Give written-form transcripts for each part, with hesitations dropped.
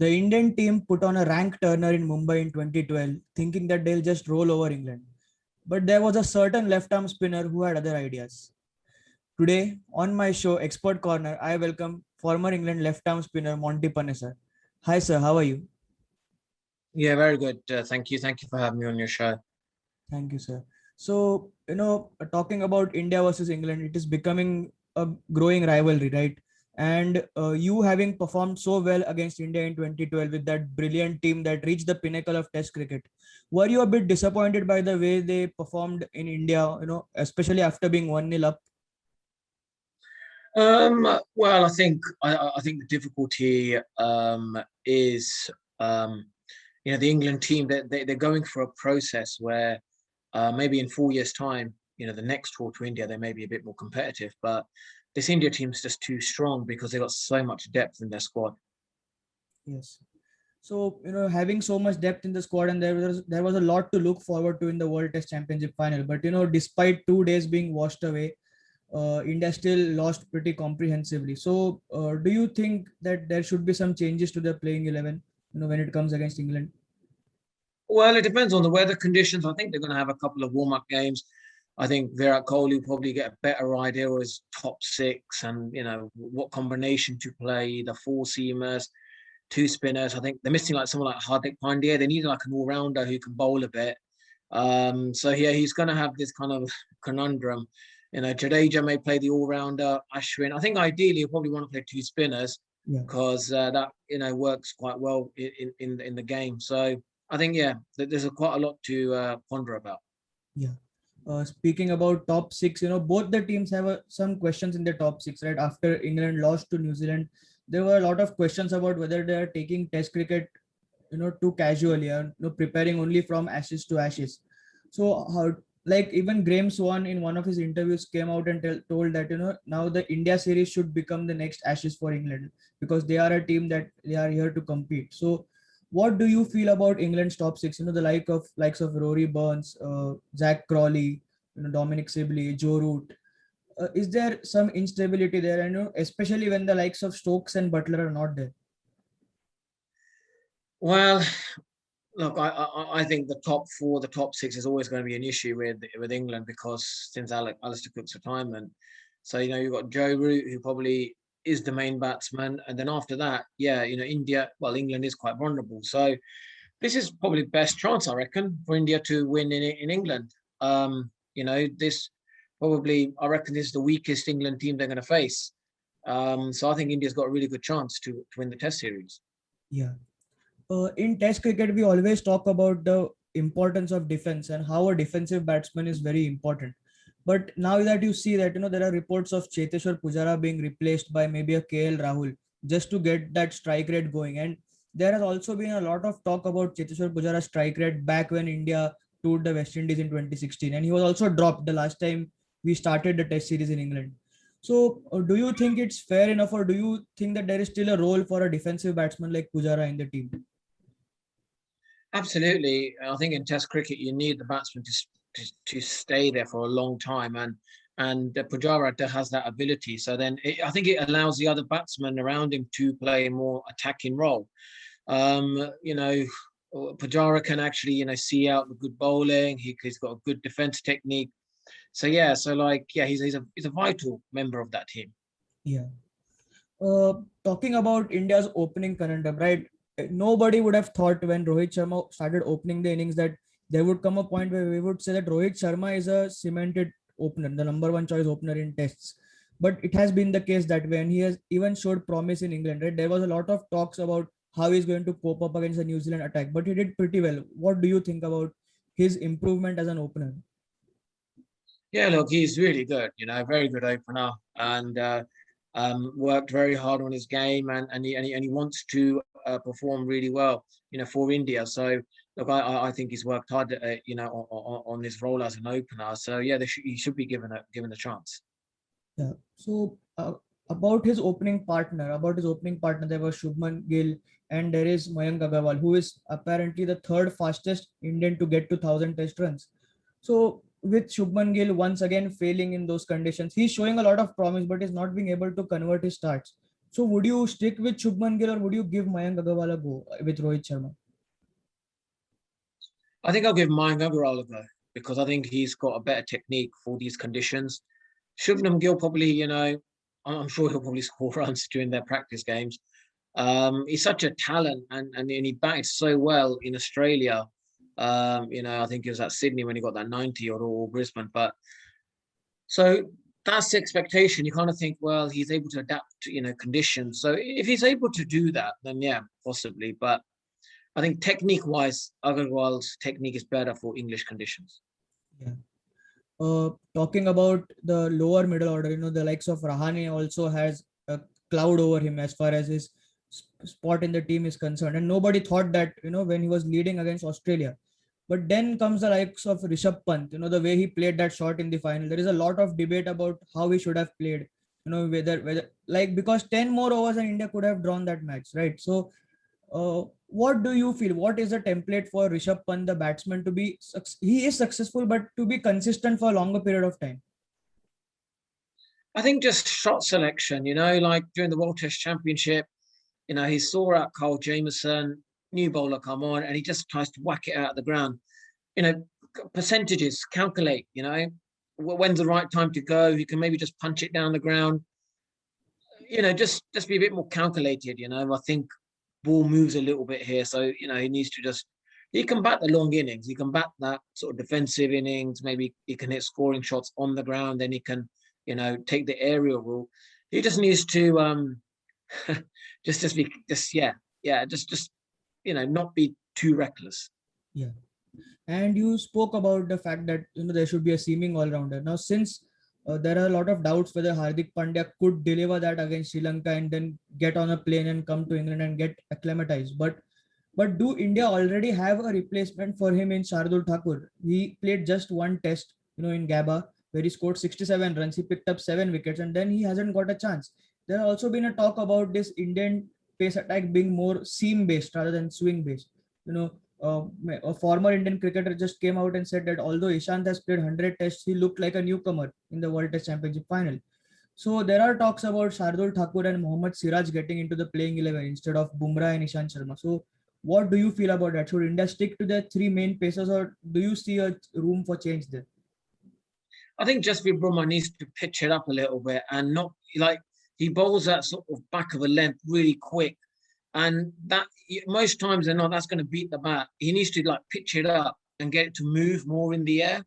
The Indian team put on a rank turner in Mumbai in 2012, thinking that they'll just roll over England. But there was a certain left arm spinner who had other ideas. Today, on my show, Expert Corner, I welcome former England left arm spinner Monty Panesar. Hi, sir. How are you? Yeah, very good. Thank you. Thank you for having me on your show. Thank you, sir. So, talking about India versus England, it is becoming a growing rivalry, right? And you having performed so well against India in 2012 with that brilliant team that reached the pinnacle of Test cricket, were you a bit disappointed by the way they performed in India, especially after being 1-0 up? Well, I think the difficulty is the England team that they're going for a process where maybe in 4 years' time, the next tour to India they may be a bit more competitive, but this India team's just too strong because they got so much depth in their squad. Yes. So, having so much depth in the squad, and there was a lot to look forward to in the World Test Championship final. But despite 2 days being washed away, India still lost pretty comprehensively. So, do you think that there should be some changes to the playing 11, when it comes against England? Well, it depends on the weather conditions. I think they're going to have a couple of warm-up games. I think Virat Kohli will probably get a better idea of his top six and what combination to play, the four seamers, two spinners. I think they're missing like someone like Hardik Pandya. They need like an all-rounder who can bowl a bit. So yeah, he's going to have this kind of conundrum. Jadeja may play the all-rounder. Ashwin, I think ideally he'll probably want to play two spinners because that works quite well in the game. So I think there's quite a lot to ponder about. Yeah. Speaking about top six, both the teams have some questions in the top six, right? After England lost to New Zealand, there were a lot of questions about whether they are taking Test cricket, too casually, and preparing only from ashes to ashes. So how, like even Graham Swan in one of his interviews came out and told that now the India series should become the next ashes for England because they are a team that they are here to compete. So what do you feel about England's top six? The likes of Rory Burns, Zach Crawley, Dominic Sibley, Joe Root. Is there some instability there? And especially when the likes of Stokes and Butler are not there. Well, look, I think the top four, the top six is always going to be an issue with England because since Alistair Cook's retirement. So, you've got Joe Root, who probably is the main batsman. And then after that, England is quite vulnerable. So this is probably the best chance, I reckon, for India to win in England. This probably, I reckon this is the weakest England team they're going to face. So I think India's got a really good chance to win the Test series. Yeah. In Test cricket, we always talk about the importance of defense and how a defensive batsman is very important. But now that you see that there are reports of Cheteshwar Pujara being replaced by maybe a KL Rahul just to get that strike rate going, and there has also been a lot of talk about Cheteshwar Pujara's strike rate back when India toured the West Indies in 2016, and he was also dropped the last time we started the Test series in England. So, do you think it's fair enough, or do you think that there is still a role for a defensive batsman like Pujara in the team? Absolutely. I think in Test cricket, you need the batsman to stay there for a long time. And Pujara has that ability. So then I think it allows the other batsmen around him to play a more attacking role. Pujara can actually, see out the good bowling. He's got a good defense technique. So, he's a vital member of that team. Yeah. Talking about India's opening conundrum, right? Nobody would have thought when Rohit Sharma started opening the innings that there would come a point where we would say that Rohit Sharma is a cemented opener, the number one choice opener in tests. But it has been the case that way, and he has even showed promise in England, right? There was a lot of talks about how he's going to cope up against the New Zealand attack, but he did pretty well. What do you think about his improvement as an opener? Yeah, look, he's really good, very good opener. And worked very hard on his game, and he wants to perform really well, for India. So look, I think he's worked hard, on his role as an opener. So yeah, he should be given a chance. Yeah. So about his opening partner, there was Shubman Gill, and there is Mayank Agarwal, who is apparently the third fastest Indian to get to 1,000 Test runs. So with Shubman Gill once again failing in those conditions, he's showing a lot of promise, but is not being able to convert his starts. So would you stick with Shubman Gill or would you give Mayank Agarwal a go with Rohit Sharma? I think I'll give Mayank Agarwal a go because I think he's got a better technique for these conditions. Shubman Gill probably, I'm sure he'll probably score runs during their practice games. He's such a talent and he batted so well in Australia. I think he was at Sydney when he got that 90 or Brisbane. But so that's the expectation. You kind of think, well, he's able to adapt to, conditions. So if he's able to do that, then yeah, possibly. But I think technique-wise, Agarwal's technique is better for English conditions. Yeah. Talking about the lower middle order, the likes of Rahane also has a cloud over him as far as his spot in the team is concerned. And nobody thought that, when he was leading against Australia. But then comes the likes of Rishabh Pant, the way he played that shot in the final. There is a lot of debate about how he should have played, whether like, because 10 more overs and India could have drawn that match, right? So what do you feel? What is the template for Rishabh Pant, the batsman, to be? He is successful, but to be consistent for a longer period of time. I think just shot selection. Like during the World Test Championship, he saw out Carl Jamieson, new bowler come on, and he just tries to whack it out of the ground. Percentages, calculate. When's the right time to go? You can maybe just punch it down the ground. Just be a bit more calculated. I think ball moves a little bit here, so he needs to he can bat the long innings. He can bat that sort of defensive innings. Maybe he can hit scoring shots on the ground. Then he can, take the aerial rule. He just needs to just not be too reckless. Yeah. And you spoke about the fact that there should be a seaming all-rounder. Now, since there are a lot of doubts whether Hardik Pandya could deliver that against Sri Lanka and then get on a plane and come to England and get acclimatized, but do India already have a replacement for him in Shardul Thakur? He played just one test, in Gabba, where he scored 67 runs. He picked up 7 wickets, and then he hasn't got a chance. There has also been a talk about this Indian pace attack being more seam-based rather than swing-based. A former Indian cricketer just came out and said that although Ishant has played 100 tests, he looked like a newcomer in the World Test Championship final. So there are talks about Shardul Thakur and Mohammad Siraj getting into the playing 11 instead of Bumrah and Ishant Sharma. So what do you feel about that? Should India stick to the 3 main pacers, or do you see a room for change there? I think Jasprit Bumrah needs to pitch it up a little bit and not like he bowls that sort of back of a length really quick. And that most times they're not, that's going to beat the bat. He needs to pitch it up and get it to move more in the air.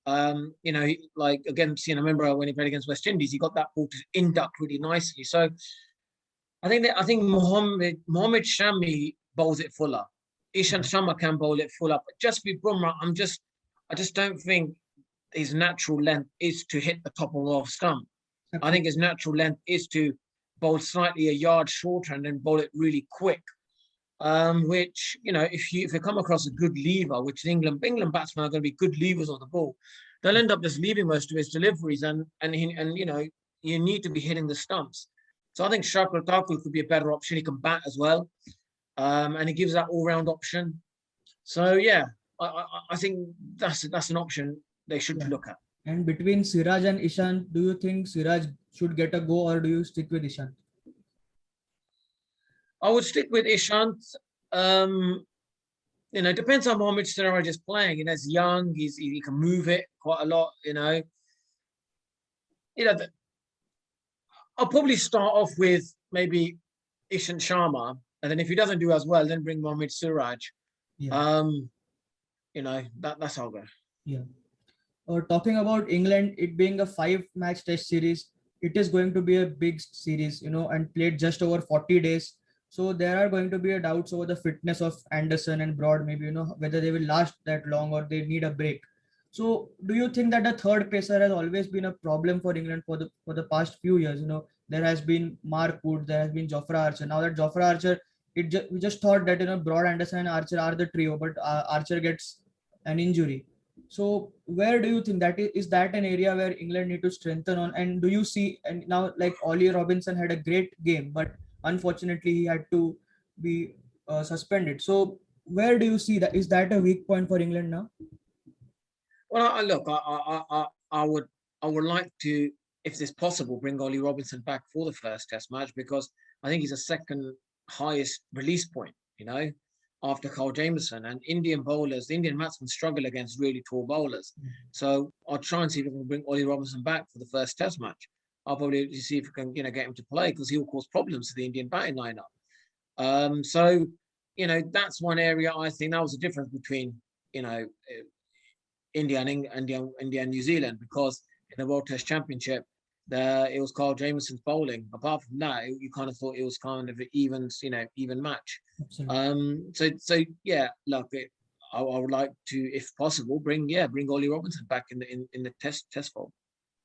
Against, I remember when he played against West Indies, he got that ball to induct really nicely. So I think Mohammad Shami bowls it fuller. Ishant Sharma can bowl it full up. But Jasprit Bumrah, I just don't think his natural length is to hit the top of the off stump. Absolutely. I think his natural length is to bowl slightly a yard shorter and then bowl it really quick. Which, if you come across a good lever, which England batsmen are going to be good levers on the ball, they'll end up just leaving most of his deliveries and you need to be hitting the stumps. So I think Shardul Thakur could be a better option. He can bat as well. And he gives that all-round option. So yeah, I think that's an option they should look at. And between Siraj and Ishant, do you think Siraj should get a go, or do you stick with Ishant? I would stick with Ishant. It depends on Mohammad Siraj is playing. He's young. He can move it quite a lot. I'll probably start off with maybe Ishant Sharma, and then if he doesn't do as well, then bring Mohammad Siraj. Yeah. That's how I'll go. Yeah. Talking about England, it being a 5-match test series, it is going to be a big series, and played just over 40 days. So there are going to be doubts over the fitness of Anderson and Broad, maybe, whether they will last that long or they need a break. So do you think that the third pacer has always been a problem for England for the past few years? There has been Mark Wood, there has been Jofra Archer. Now that Jofra Archer, we just thought that, Broad, Anderson and Archer are the trio, but Archer gets an injury. So where do you think that is that an area where England need to strengthen on? And do you see, and now like Ollie Robinson had a great game, but unfortunately he had to be suspended. So where do you see that? Is that a weak point for England now? Well, look, I would like to, if it's possible, bring Ollie Robinson back for the first Test match, because I think he's a second highest release point, after Carl Jameson. And Indian bowlers, the Indian batsmen struggle against really tall bowlers. So I'll try and see if we can bring Ollie Robinson back for the first Test match. I'll probably see if we can, get him to play because he'll cause problems to the Indian batting lineup. So, that's one area I think that was the difference between, India and New Zealand, because in the World Test Championship, it was Carl Jameson's bowling. Apart from that, you kind of thought it was kind of an even match. Absolutely. So yeah, look, I would like to, if possible, bring Ollie Robinson back in the test fold.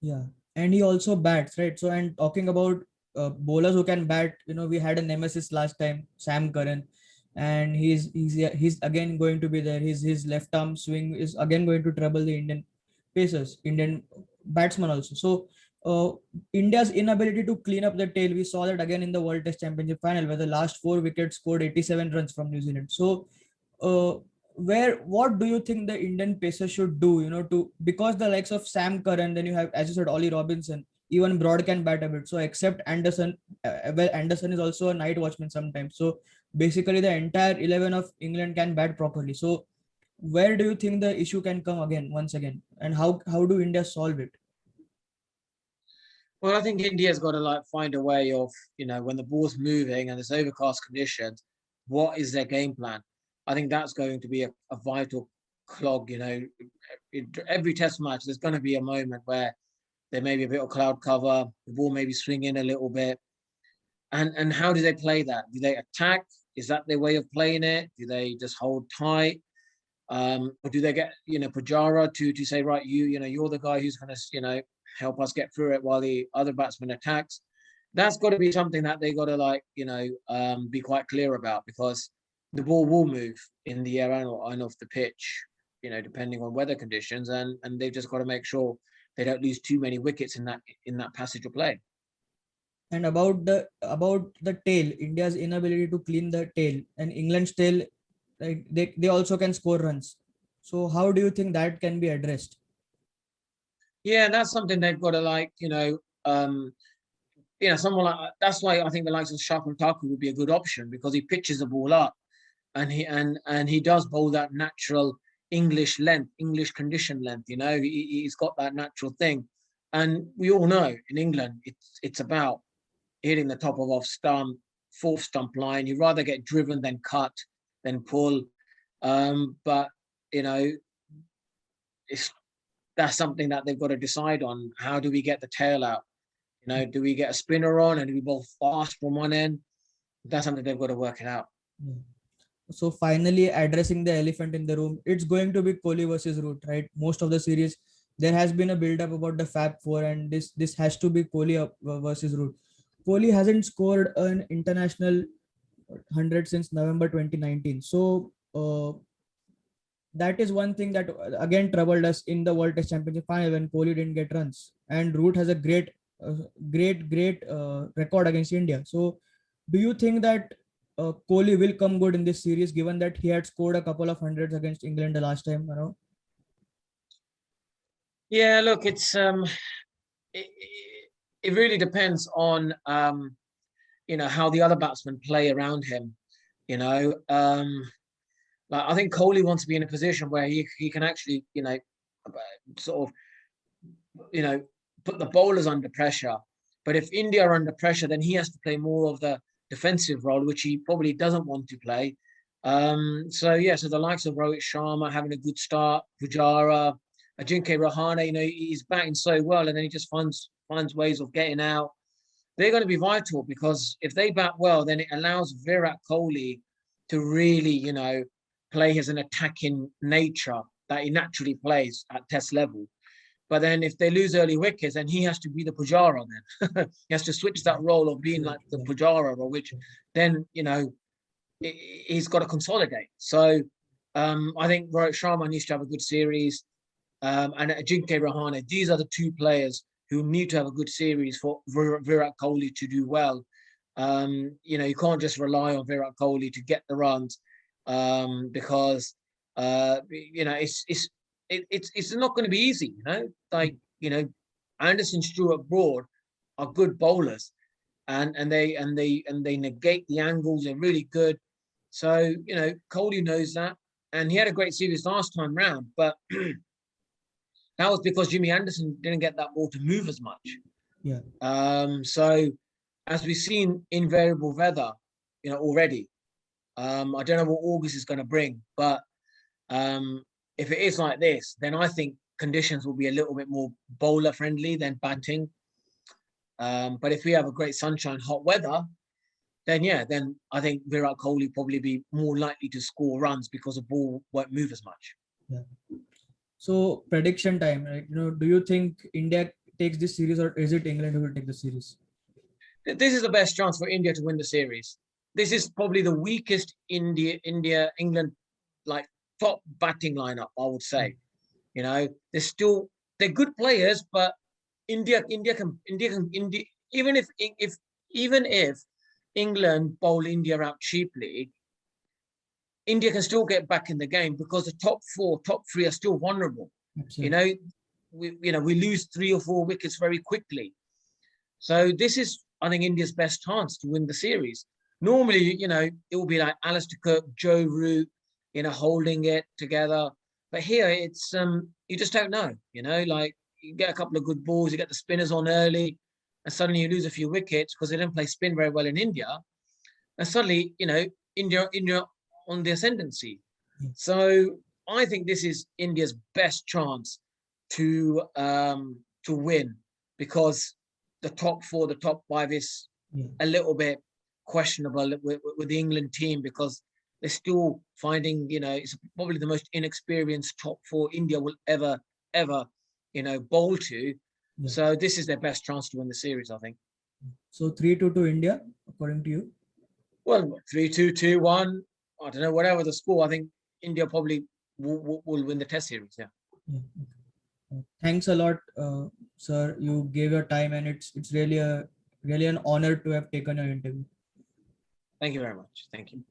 Yeah, and he also bats, right? So, and talking about bowlers who can bat, we had a nemesis last time, Sam Curran, and he's again going to be there. His left arm swing is again going to trouble the Indian pacers, Indian batsmen also. So, India's inability to clean up the tail, we saw that again in the World Test Championship final, where the last 4 wickets scored 87 runs from New Zealand. So, uh, what do you think the Indian pacer should do, to, because the likes of Sam Curran, then you have, as you said, Ollie Robinson, even Broad can bat a bit. So except Anderson, well, Anderson is also a night watchman sometimes. So basically the entire 11 of England can bat properly. So where do you think the issue can come again, once again, and how do India solve it? Well, I think India's got to find a way of, when the ball's moving and there's overcast conditions, what is their game plan? I think that's going to be a vital clog. Every Test match, there's going to be a moment where there may be a bit of cloud cover, the ball may be swinging a little bit, and how do they play that? Do they attack? Is that their way of playing it? Do they just hold tight? Or do they get Pujara to say, right, you're the guy who's going to help us get through it while the other batsman attacks? That's got to be something that they got to be quite clear about, because the ball will move in the air and off the pitch, depending on weather conditions, and they've just got to make sure they don't lose too many wickets in that passage of play. And about the tail, India's inability to clean the tail, and England's tail, like they also can score runs. So how do you think that can be addressed? Yeah, that's something they've got to someone that's why I think the likes of Sharma would be a good option, because he pitches the ball up, and he does bowl that natural English length, English condition length. He's got that natural thing, and we all know in England it's about hitting the top of off stump, fourth stump line. You'd rather get driven than cut, than pull. But it's that's something that they've got to decide on. How do we get the tail out? Do we get a spinner on and do we bowl fast from one end? That's something they've got to work it out. Yeah. So finally addressing the elephant in the room, it's going to be Kohli versus Root, right? Most of the series, there has been a build up about the Fab Four, and this has to be Kohli versus Root. Kohli hasn't scored an international 100 since November 2019. So that is one thing that again troubled us in the World Test Championship final when Kohli didn't get runs. And Root has a great record against India. So do you think that Kohli will come good in this series, given that he had scored a couple of hundreds against England the last time around? Yeah, look, it, it really depends on how the other batsmen play around him. Like I think Kohli wants to be in a position where he can actually sort of put the bowlers under pressure. But if India are under pressure, then he has to play more of the defensive role, which he probably doesn't want to play. So the likes of Rohit Sharma having a good start, Pujara, Ajinkya Rahane, he's batting so well, and then he just finds ways of getting out. They're going to be vital, because if they bat well, then it allows Virat Kohli to really, play as an attacking nature that he naturally plays at Test level. But then if they lose early wickets, then he has to be the Pujara then. He has to switch that role of being like the Pujara, or which then, he's got to consolidate. So I think Rohit Sharma needs to have a good series. And Ajinkya Rahane, these are the two players who need to have a good series for Virat Kohli to do well. You can't just rely on Virat Kohli to get the runs, because it's not going to be easy. Anderson, Stewart, Broad are good bowlers, and they negate the angles. They're really good. So Kohli knows that, and he had a great series last time round, but that was because Jimmy Anderson didn't get that ball to move as much. Yeah. So as we've seen in variable weather, already, I don't know what August is going to bring, but if it is like this, then I think conditions will be a little bit more bowler friendly than batting. But if we have a great sunshine, hot weather, then I think Virat Kohli probably be more likely to score runs because the ball won't move as much. Yeah. So prediction time, right? Do you think India takes this series, or is it England who will take the series? This is the best chance for India to win the series. This is probably the weakest England like top batting lineup, I would say. They're good players, but India can even if England bowl India out cheaply, India can still get back in the game because the top three are still vulnerable. Absolutely. We lose 3 or 4 wickets very quickly. So this is, I think, India's best chance to win the series. Normally, it will be like Alistair Cook, Joe Root, holding it together. But here, it's you just don't know. Like you get a couple of good balls, you get the spinners on early, and suddenly you lose a few wickets because they didn't play spin very well in India. And suddenly, India on the ascendancy. So I think this is India's best chance to win, because the top 4, the top 5 is a little bit questionable with the England team, because they're still finding, it's probably the most inexperienced top 4 India will ever bowl to. Yeah. So this is their best chance to win the series, I think. So 3-2 to India, according to you? Well, 3-2, 2-1. I don't know, whatever the score. I think India probably will win the Test series. Yeah. Thanks a lot, sir. You gave your time, and it's really an honor to have taken your interview. Thank you very much. Thank you.